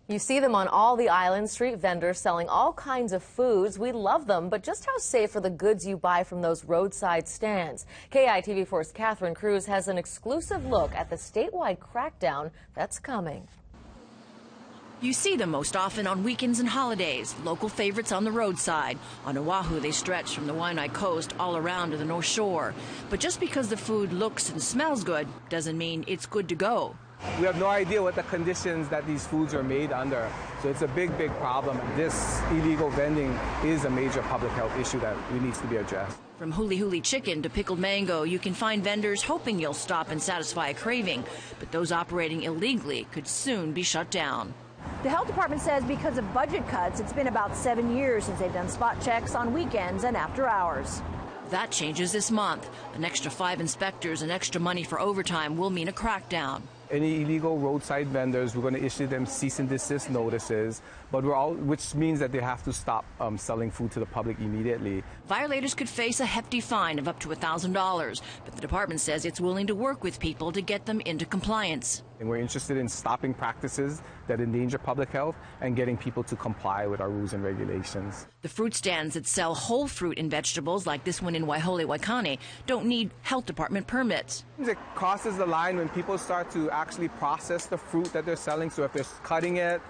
You see them on all the islands, street vendors selling all kinds of foods. We love them, but just how safe are the goods you buy from those roadside stands? KITV4's Catherine Cruz has an exclusive look at the statewide crackdown that's coming. You see them most often on weekends and holidays, local favorites on the roadside. On Oahu, they stretch from the Waianae coast all around to the North Shore. But just because the food looks and smells good doesn't mean it's good to go. We have no idea what the conditions that these foods are made under. So it's a big problem. This illegal vending is a major public health issue that needs to be addressed. From huli huli chicken to pickled mango, you can find vendors hoping you'll stop and satisfy a craving. But those operating illegally could soon be shut down. The health department says because of budget cuts, it's been about 7 years since they've done spot checks on weekends and after hours. That changes this month. An extra 5 inspectors and extra money for overtime will mean a crackdown. Any illegal roadside vendors, we're going to issue them cease and desist notices, but which means that they have to stop selling food to the public immediately. Violators could face a hefty fine of up to $1,000, but the department says it's willing to work with people to get them into compliance. And we're interested in stopping practices that endanger public health and getting people to comply with our rules and regulations. The fruit stands that sell whole fruit and vegetables, like this one in Waihole, Waikane, don't need health department permits. It crosses the line when people start to actually process the fruit that they're selling. So if they're cutting it,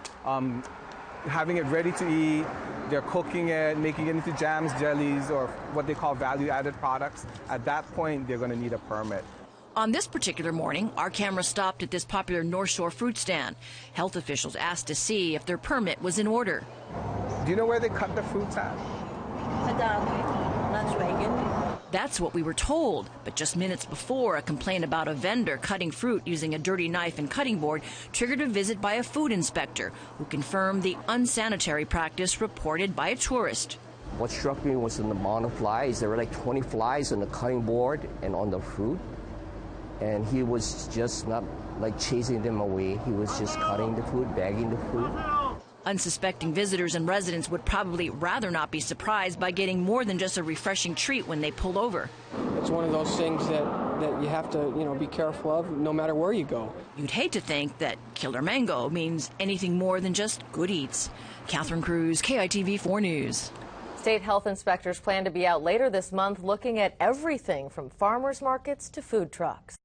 having it ready to eat, they're cooking it, making it into jams, jellies, or what they call value-added products, at that point they're going to need a permit. On this particular morning, our camera stopped at this popular North Shore fruit stand. Health officials asked to see if their permit was in order. Do you know where they cut the fruits at? That's what we were told, but just minutes before, a complaint about a vendor cutting fruit using a dirty knife and cutting board triggered a visit by a food inspector who confirmed the unsanitary practice reported by a tourist. What struck me was the amount of flies. There were like 20 flies on the cutting board and on the fruit. And he was just not like chasing them away. He was just cutting the food, bagging the food. Unsuspecting visitors and residents would probably rather not be surprised by getting more than just a refreshing treat when they pull over. It's one of those things that you have to, be careful of no matter where you go. You'd hate to think that killer mango means anything more than just good eats. Catherine Cruz, KITV4 News. State health inspectors plan to be out later this month looking at everything from farmers markets to food trucks.